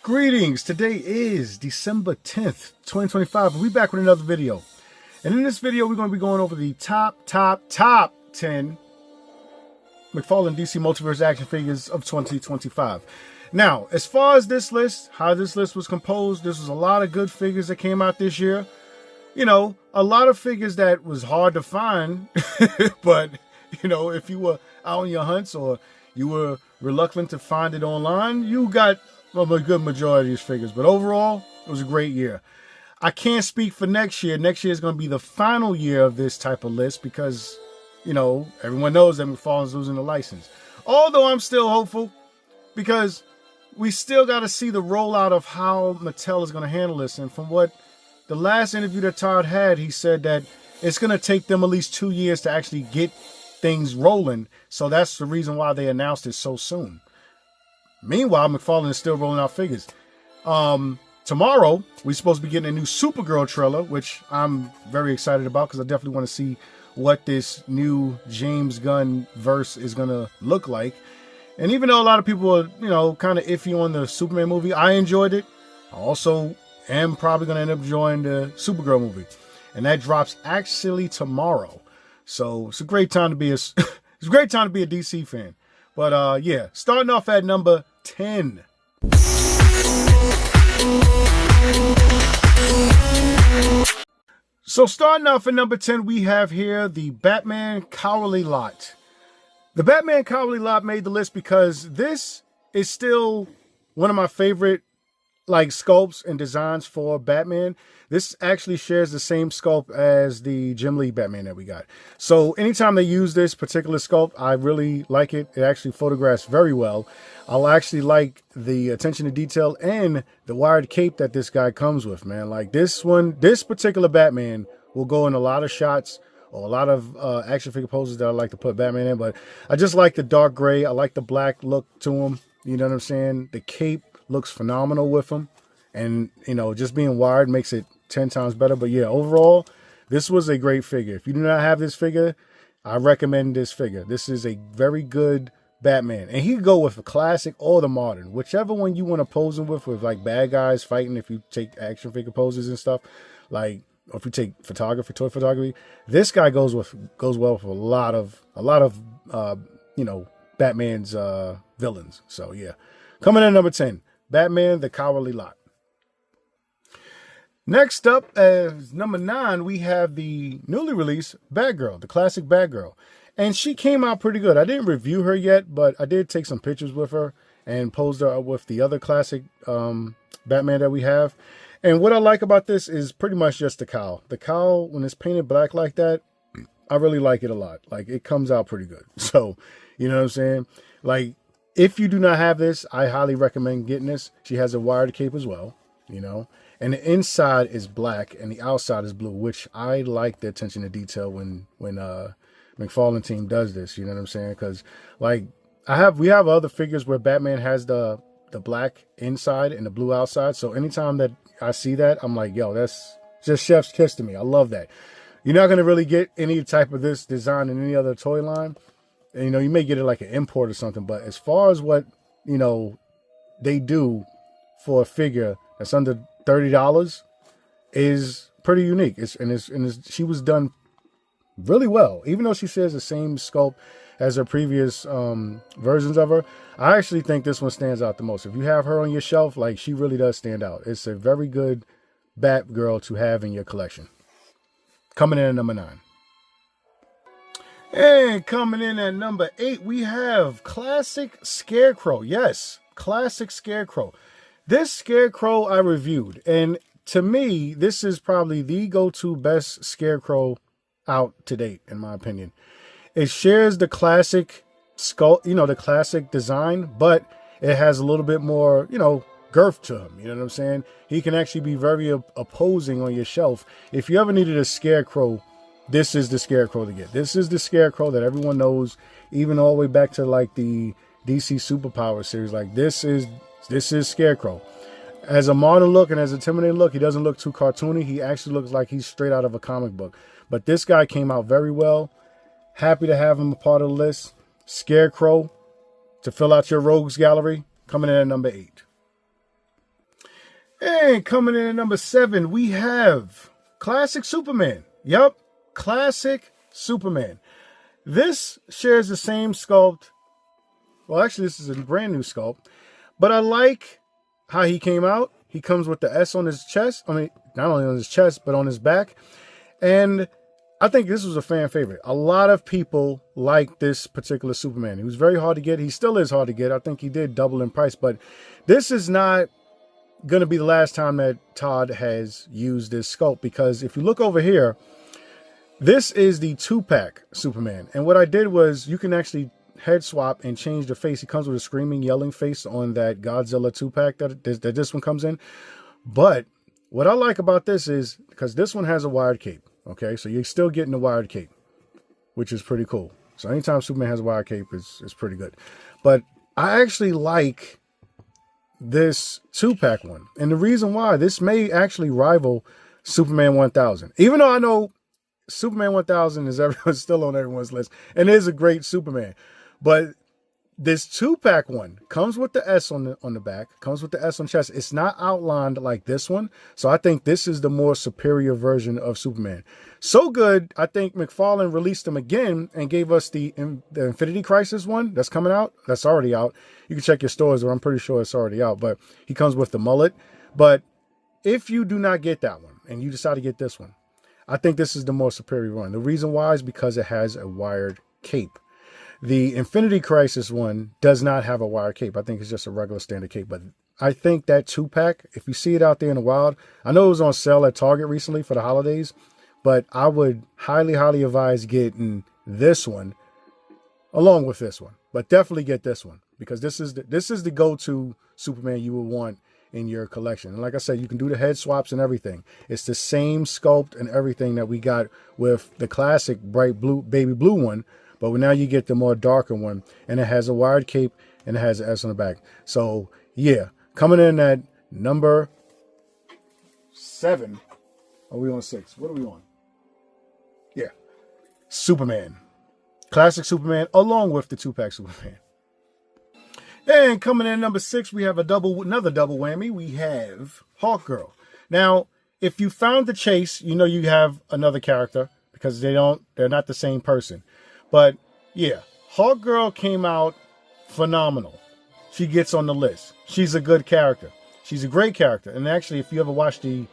Greetings. Today is December 10th, 2025. We're back with another video. And in this video, we're going to be going over the top 10 Mcfarlane DC Multiverse action figures of 2025. Now, as far as this list, how this list was composed, this was a lot of good figures that came out this year. You know, a lot of figures that was hard to find, but, you know, if you were out on your hunts or you were reluctant to find it online, you got a good majority of these figures. But overall, it was a great year. I can't speak for next year. Next year is going to be the final year of this type of list because, you know, everyone knows that Mcfarlane's losing the license. Although I'm still hopeful because we still got to see the rollout of how Mattel is going to handle this. And from what the last interview that Todd had, he said that it's going to take them at least 2 years to actually get things rolling. So that's the reason why they announced it so soon. Meanwhile, Mcfarlane is still rolling out figures. Tomorrow, we're supposed to be getting a new Supergirl trailer, which I'm very excited about because I definitely want to see what this new James Gunn verse is going to look like. And even though a lot of people are, you know, kind of iffy on the Superman movie, I enjoyed it. I also am probably going to end up enjoying the Supergirl movie. And that drops actually tomorrow. So it's a great time to be a, it's a great time to be a DC fan. But yeah, starting off at number 10. So starting off at number 10, we have here the Batman Cowardly Lot. The Batman Cowardly Lot made the list because this is still one of my favorite like sculpts and designs for Batman. This actually shares the same sculpt as the Jim Lee Batman that we got. So anytime they use this particular sculpt, I really like it. It actually photographs very well. I'll actually like the attention to detail and the wired cape that this guy comes with, man. Like this one, this particular Batman will go in a lot of shots or a lot of action figure poses that I like to put Batman in. But I just like the dark gray. I like the black look to him. You know what I'm saying? The cape looks phenomenal with him. And, you know, just being wired makes it 10 times better. But yeah, overall, this was a great figure. If you do not have this figure, I recommend this figure. This is a very good Batman. And he can go with a classic or the modern. Whichever one you want to pose him with like bad guys fighting, if you take action figure poses and stuff. Like, or if you take photography, toy photography. This guy goes well with a lot of you know, Batman's villains. So yeah. Coming in at number 10, Batman the Cowardly Lot. Next up, as number 9, we have the newly released Batgirl, the classic Batgirl. And she came out pretty good. I didn't review her yet, but I did take some pictures with her and posed her up with the other classic Batman that we have. And what I like about this is pretty much just the cowl. The cowl, when it's painted black like that, I really like it a lot. Like, it comes out pretty good. So, you know what I'm saying? Like, if you do not have this, I highly recommend getting this. She has a wired cape as well, you know. And the inside is black and the outside is blue, which I like the attention to detail when Mcfarlane team does this. You know what I'm saying? Because like we have other figures where Batman has the black inside and the blue outside. So anytime that I see that, I'm like, yo, that's just chef's kiss to me. I love that. You're not gonna really get any type of this design in any other toy line. And, you know, you may get it like an import or something. But as far as what, you know, they do for a figure that's under $30 is pretty unique. She was done really well, even though she shares the same sculpt as her previous versions of her. I actually think this one stands out the most. If you have her on your shelf, like, she really does stand out. It's a very good Batgirl to have in your collection. Coming in at number 9. And coming in at number 8, we have classic Scarecrow. Yes, classic Scarecrow. This Scarecrow I reviewed, and to me, this is probably the go-to best Scarecrow out to date, in my opinion. It shares the classic skull, you know, the classic design, but it has a little bit more, you know, girth to him. You know what I'm saying? He can actually be very opposing on your shelf. If you ever needed a Scarecrow, this is the Scarecrow to get. This is the Scarecrow that everyone knows, even all the way back to like the DC Superpower series. Like, this is Scarecrow. As a modern look and as a intimidating look, he doesn't look too cartoony. He actually looks like he's straight out of a comic book. But this guy came out very well. Happy to have him a part of the list. Scarecrow to fill out your rogues gallery, coming in at number 8. And coming in at number 7, we have Classic Superman. Yep, Classic Superman. This shares the same sculpt. Well, actually, this is a brand new sculpt. But I like how he came out. He comes with the S on his chest. I mean, not only on his chest, but on his back. And I think this was a fan favorite. A lot of people like this particular Superman. He was very hard to get. He still is hard to get. I think he did double in price. But this is not going to be the last time that Todd has used this sculpt, because if you look over here, this is the 2-pack Superman. And what I did was, you can actually head swap and change the face. He comes with a screaming, yelling face on that Godzilla 2-pack that this one comes in. But what I like about this is, because this one has a wired cape. Okay, so you're still getting the wired cape, which is pretty cool. So anytime Superman has a wired cape is pretty good. But I actually like this 2-pack one. And the reason why, this may actually rival Superman 1000. Even though I know Superman 1000 is still on everyone's list and is a great Superman. But this 2-pack one comes with the S on the back, comes with the S on chest. It's not outlined like this one. So I think this is the more superior version of Superman. So good, I think McFarlane released them again and gave us the Infinity Crisis one that's coming out. That's already out. You can check your stores, or I'm pretty sure it's already out. But he comes with the mullet. But if you do not get that one and you decide to get this one, I think this is the more superior one. The reason why is because it has a wired cape. The Infinity Crisis one does not have a wire cape. I think it's just a regular standard cape. But I think that 2-pack, if you see it out there in the wild, I know it was on sale at Target recently for the holidays, but I would highly, highly advise getting this one along with this one. But definitely get this one, because this is the go-to Superman you would want in your collection. And like I said, you can do the head swaps and everything. It's the same sculpt and everything that we got with the classic bright blue, baby blue one. But now you get the more darker one, and it has a wired cape and it has an S on the back. So yeah, coming in at number 7. Are we on 6? What are we on? Yeah, Superman. Classic Superman, along with the 2-pack Superman. And coming in at number 6, we have another double whammy. We have Hawkgirl. Now, if you found the chase, you know you have another character, because they're not the same person. But yeah, Hawkgirl came out phenomenal. She gets on the list. She's a good character. She's a great character. And actually, if you ever watched the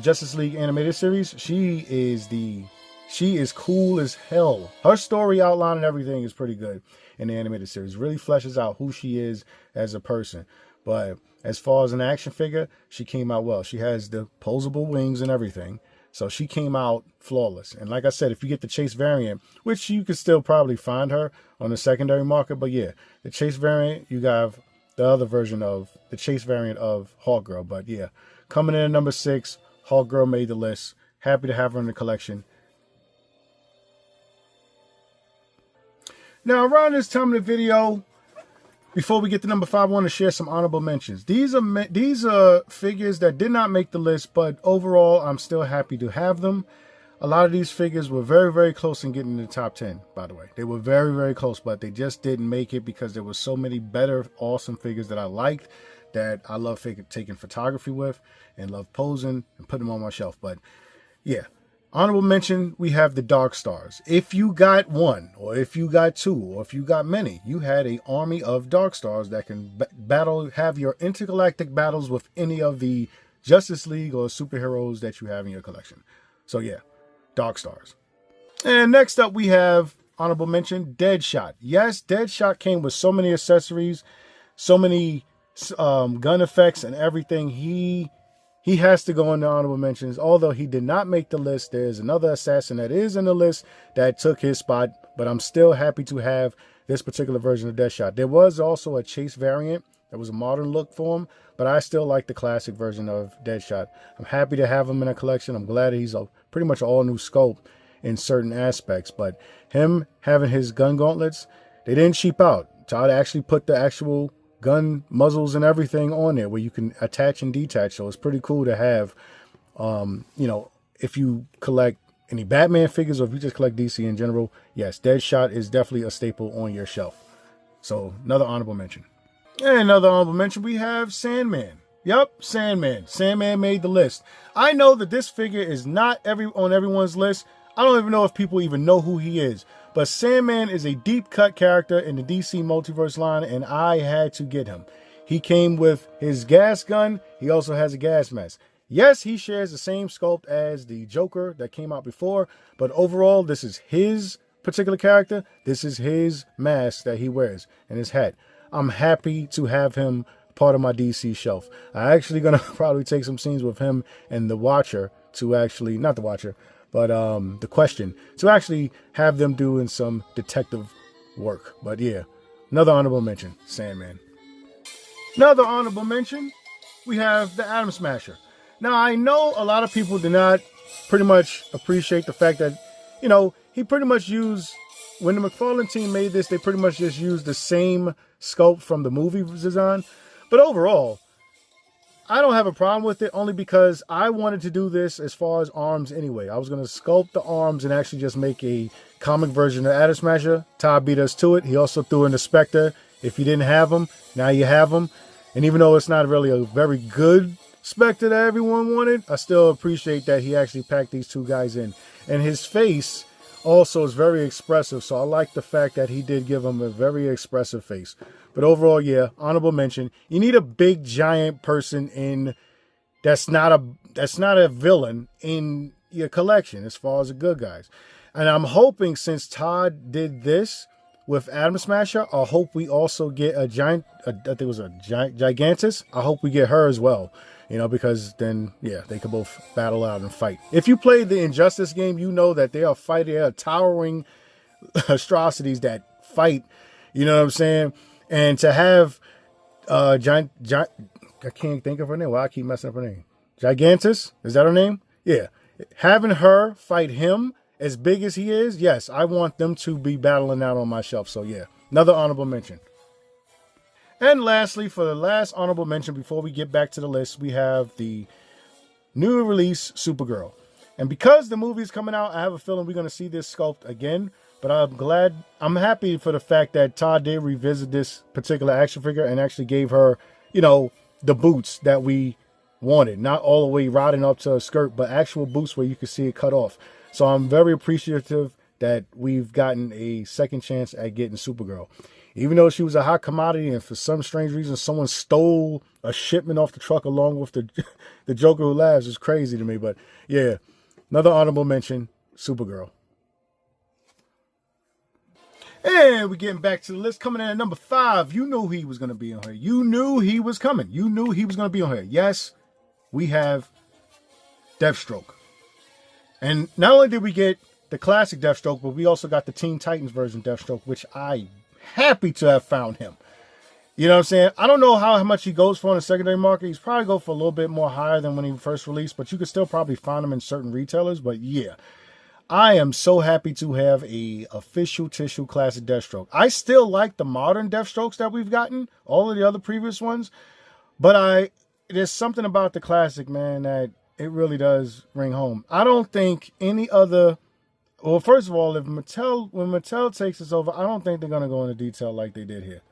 Justice League animated series, she is cool as hell. Her story outline and everything is pretty good in the animated series. Really fleshes out who she is as a person. But as far as an action figure, she came out well. She has the posable wings and everything. So she came out flawless. And like I said, if you get the Chase variant, which you could still probably find her on the secondary market. But yeah, the Chase variant, you got the other version of the Chase variant of Hawkgirl. But yeah, coming in at number 6, Hawkgirl made the list. Happy to have her in the collection. Now, around this time of the video, before we get to number 5, I want to share some honorable mentions. These are figures that did not make the list, but overall, I'm still happy to have them. A lot of these figures were very, very close in getting in the top 10, by the way. They were very, very close, but they just didn't make it because there were so many better, awesome figures that I liked, that I love taking photography with and love posing and putting them on my shelf. But yeah. Honorable mention, we have the Dark Stars. If you got one, or if you got two, or if you got many, you had an army of Dark Stars that can have your intergalactic battles with any of the Justice League or superheroes that you have in your collection. So yeah, Dark Stars. And next up we have, honorable mention, Deadshot. Yes, Deadshot came with so many accessories, so many gun effects and everything. He has to go in the honorable mentions. Although he did not make the list, there's another assassin that is in the list that took his spot. But I'm still happy to have this particular version of Deadshot. There was also a Chase variant that was a modern look for him, but I still like the classic version of Deadshot. I'm happy to have him in a collection. I'm glad he's a pretty much all new scope in certain aspects. But him having his gun gauntlets, they didn't cheap out. Todd actually put the actual gun muzzles and everything on there where you can attach and detach. So it's pretty cool to have, you know, if you collect any Batman figures or if you just collect DC in general, yes, Deadshot is definitely a staple on your shelf. So another honorable mention. And another honorable mention, we have Sandman. Yep, Sandman. Sandman made the list. I know that this figure is not on everyone's list. I don't even know if people even know who he is. But Sandman is a deep cut character in the DC Multiverse line, and I had to get him. He came with his gas gun. He also has a gas mask. Yes, he shares the same sculpt as the Joker that came out before, but overall, this is his particular character. This is his mask that he wears and his hat. I'm happy to have him part of my DC shelf. I'm actually going to probably take some scenes with him and the Watcher to actually, not the Watcher, but the Question, to actually have them doing some detective work. But yeah, another honorable mention, Sandman. Another honorable mention, we have the Atom Smasher. Now, I know a lot of people do not pretty much appreciate the fact that, you know, he pretty much used, when the McFarlane team made this, they pretty much just used the same sculpt from the movie design. But overall, I don't have a problem with it, only because I wanted to do this as far as arms anyway. I was going to sculpt the arms and actually just make a comic version of Atom Smasher. Todd beat us to it. He also threw in the Spectre. If you didn't have him, now you have him. And even though it's not really a very good Spectre that everyone wanted, I still appreciate that he actually packed these two guys in. And his face also is very expressive, so I like the fact that he did give him a very expressive face. But overall, yeah, honorable mention. You need a big giant person in that's not a villain in your collection as far as the good guys. And I'm hoping, since Todd did this with Atom Smasher, I hope we also get a giant, I think it was a Gigantus. I hope we get her as well. You know, because then, yeah, they could both battle out and fight. If you played the Injustice game, you know that they are fighting, they are towering atrocities that fight. You know what I'm saying? And to have I can't think of her name. Well, I keep messing up her name. Gigantus? Is that her name? Yeah. Having her fight him as big as he is, yes, I want them to be battling out on my shelf. So, yeah, another honorable mention. And lastly, for the last honorable mention before we get back to the list, we have the new release Supergirl. And because the movie is coming out, I have a feeling we're going to see this sculpt again. But I'm happy for the fact that Todd did revisit this particular action figure and actually gave her, you know, the boots that we wanted. Not all the way riding up to a skirt, but actual boots where you can see it cut off. So I'm very appreciative that we've gotten a second chance at getting Supergirl. Even though she was a hot commodity and for some strange reason someone stole a shipment off the truck along with the Joker Who Laughs is crazy to me. But yeah, another honorable mention, Supergirl. And we're getting back to the list. Coming in at number 5. You knew he was going to be on here. You knew he was coming. You knew he was going to be on here. Yes, we have Deathstroke. And not only did we get the classic Deathstroke, but we also got the Teen Titans version Deathstroke, which I'm happy to have found him. You know what I'm saying? I don't know how much he goes for in the secondary market. He's probably go for a little bit more higher than when he first released, but you could still probably find him in certain retailers. But yeah, I am so happy to have a official tissue classic Deathstroke. I still like the modern Deathstrokes that we've gotten, all of the other previous ones, but there's something about the classic, man, that it really does ring home. I don't think any other, well, first of all, when Mattel takes this over, I don't think they're going to go into detail like they did here.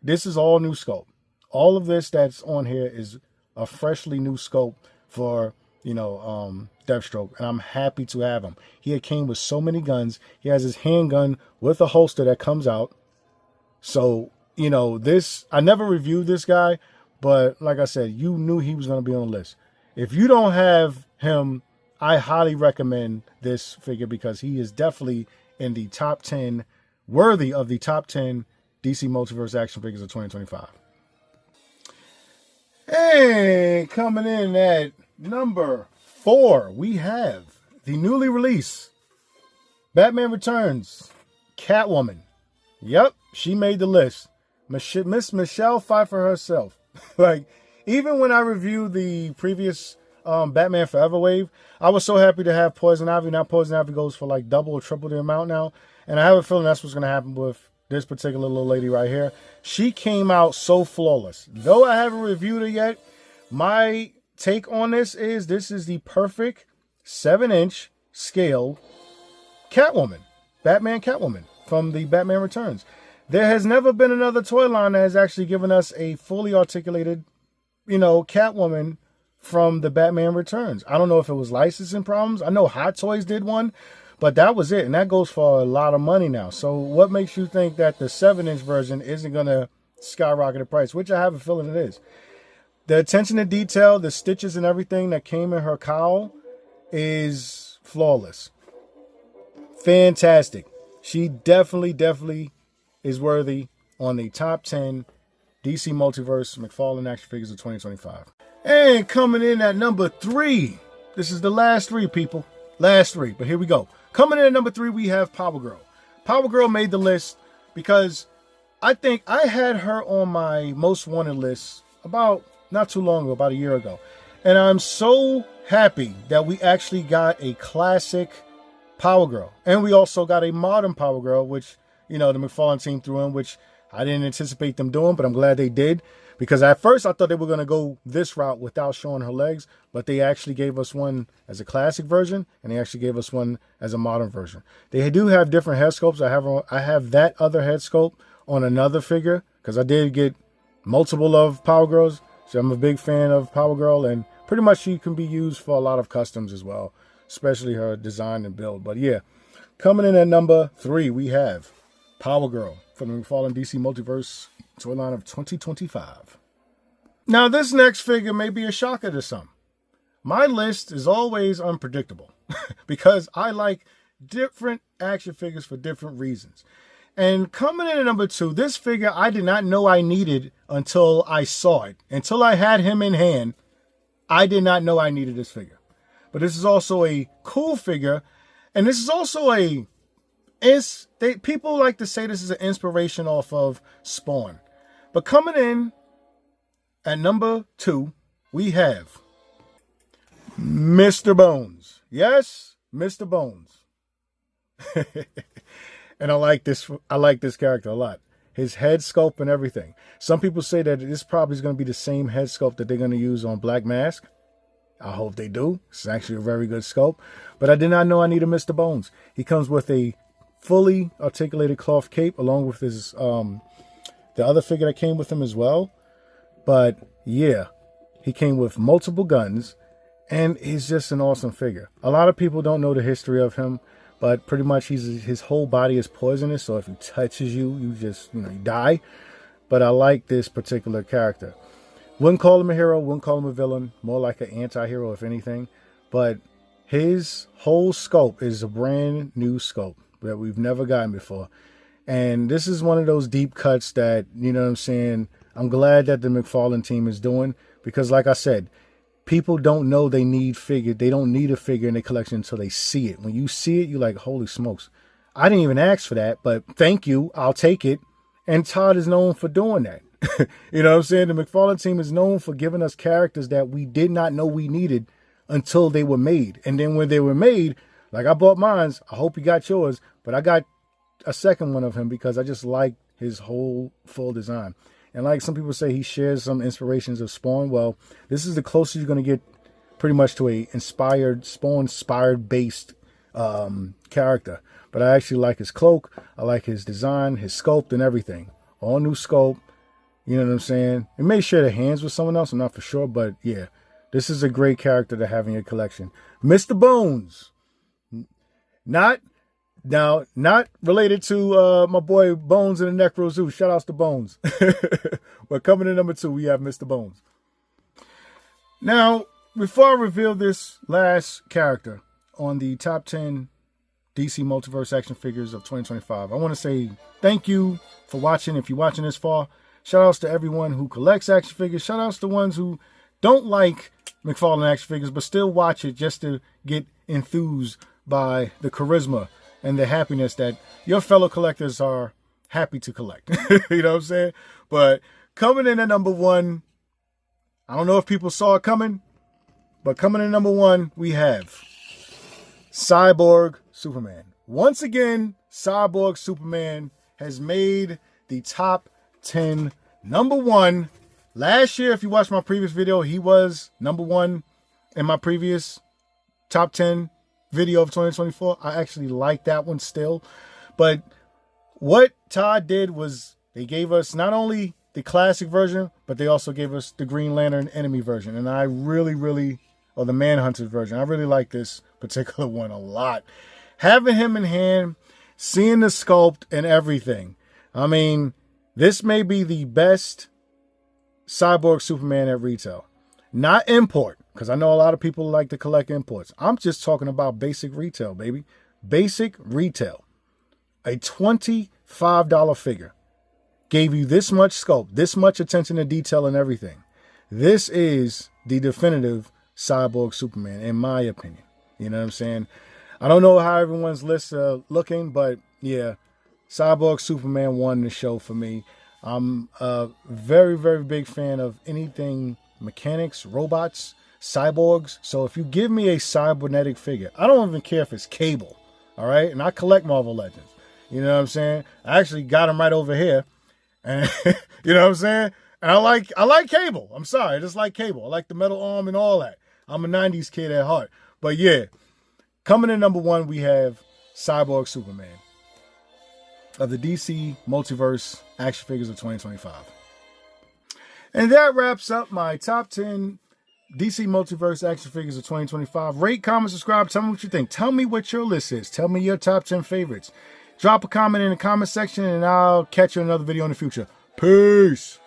This is all new sculpt. All of this that's on here is a freshly new sculpt for, Deathstroke, and I'm happy to have him. He came with so many guns. He has his handgun with a holster that comes out. So, I never reviewed this guy, but like I said, you knew he was going to be on the list. If you don't have him, I highly recommend this figure because he is definitely in the top 10, worthy of the top 10 DC Multiverse action figures of 2025. And coming in at number 4, we have the newly released Batman Returns Catwoman. Yep, she made the list. Miss Michelle Pfeiffer herself. Like, even when I reviewed the previous Batman Forever wave, I was so happy to have Poison Ivy. Now Poison Ivy goes for like double or triple the amount now. And I have a feeling that's what's going to happen with this particular little lady right here. She came out so flawless. Though I haven't reviewed her yet, my take on this is the perfect 7-inch scale Catwoman. Batman Catwoman from the Batman Returns. There has never been another toy line that has actually given us a fully articulated Catwoman from the Batman Returns. I don't know if it was licensing problems. I know Hot Toys did one, but that was it. And that goes for a lot of money now. So what makes you think that the 7-inch version isn't going to skyrocket the price, which I have a feeling it is. The attention to detail, the stitches and everything that came in her cowl is flawless. Fantastic. She definitely is worthy on the top 10 DC Multiverse McFarlane action figures of 2025. And coming in at number 3. This is the last 3, people. Last 3, but here we go. Coming in at number 3, we have Power Girl. Power Girl made the list because I think I had her on my most wanted list about not too long ago, about a year ago. And I'm so happy that we actually got a classic Power Girl. And we also got a modern Power Girl, which, the McFarlane team threw in, which I didn't anticipate them doing, but I'm glad they did. Because at first I thought they were going to go this route without showing her legs, but they actually gave us one as a classic version, and they actually gave us one as a modern version. They do have different head sculpts. I have that other head sculpt on another figure, because I did get multiple of Power Girls. So I'm a big fan of Power Girl, and pretty much she can be used for a lot of customs as well, especially her design and build. But yeah, coming in at number 3, we have Power Girl from the McFarlane DC Multiverse toyline of 2025. Now, this next figure may be a shocker to some. My list is always unpredictable because I like different action figures for different reasons. And coming in at number 2, this figure I did not know I needed until I saw it. Until I had him in hand, I did not know I needed this figure. But this is also a cool figure, and this is also people like to say this is an inspiration off of Spawn. But coming in at number 2, we have Mr. Bones. Yes, Mr. Bones. And I like this character a lot. His head sculpt and everything. Some people say that this probably is going to be the same head sculpt that they're going to use on Black Mask. I hope they do. It's actually a very good sculpt. But I did not know I needed Mr. Bones. He comes with a fully articulated cloth cape along with his the other figure that came with him as well. But yeah, he came with multiple guns, and he's just an awesome figure. A lot of people don't know the history of him, but pretty much his whole body is poisonous, so if he touches you, you just, you die. But I like this particular character. Wouldn't call him a hero, wouldn't call him a villain, more like an anti-hero if anything. But his whole sculpt is a brand new sculpt that we've never gotten before. And this is one of those deep cuts that, I'm glad that the McFarlane team is doing, because like I said, people don't know they need figure. They don't need a figure in their collection until they see it. When you see it, you're like, holy smokes. I didn't even ask for that, but thank you. I'll take it. And Todd is known for doing that. The McFarlane team is known for giving us characters that we did not know we needed until they were made. And then when they were made, like I bought mine, I hope you got yours, but I got a second one of him because I just like his whole full design. And like some people say, he shares some inspirations of Spawn. Well, this is the closest you're going to get pretty much to a Spawn-inspired based character. But I actually like his cloak. I like his design, his sculpt, and everything. All new sculpt. You know what I'm saying? It may share the hands with someone else. I'm not for sure. But yeah, this is a great character to have in your collection. Mr. Bones. Not related to my boy Bones in the Necro Zoo. Shout outs to Bones. But coming in number 2, we have Mr. Bones. Now, before I reveal this last character on the top 10 DC Multiverse action figures of 2025, I want to say thank you for watching. If you're watching this far, shout outs to everyone who collects action figures. Shout outs to ones who don't like McFarlane action figures, but still watch it just to get enthused by the charisma and the happiness that your fellow collectors are happy to collect. You know what I'm saying? But coming in at number 1, I don't know if people saw it coming, but coming in at number 1, we have Cyborg Superman. Once again, Cyborg Superman has made the top 10 number 1. Last year, if you watched my previous video, he was number 1 in my previous top 10 video of 2024. I actually like that one still. But what Todd did was they gave us not only the classic version, but they also gave us the Green Lantern enemy version. And I really, or the Manhunter version, I really like this particular one a lot. Having him in hand, seeing the sculpt and everything. I mean, this may be the best Cyborg Superman at retail. Not import, because I know a lot of people like to collect imports. I'm just talking about basic retail, baby. Basic retail. A $25 figure. Gave you this much sculpt, this much attention to detail and everything. This is the definitive Cyborg Superman, in my opinion. You know what I'm saying? I don't know how everyone's lists are looking, but yeah, Cyborg Superman won the show for me. I'm a very big fan of anything mechanics, robots, cyborgs. So if you give me a cybernetic figure, I don't even care if it's Cable, all right? And I collect Marvel Legends. You know what I'm saying? I actually got him right over here. And you know what I'm saying? And I like Cable. I'm sorry, I just like Cable. I like the metal arm and all that. I'm a 90s kid at heart. But yeah, coming in number 1, we have Cyborg Superman of the DC Multiverse action figures of 2025. And that wraps up my top 10 DC Multiverse action figures of 2025. Rate, comment, subscribe. Tell me what you think. Tell me what your list is. Tell me your top 10 favorites. Drop a comment in the comment section and I'll catch you in another video in the future. Peace.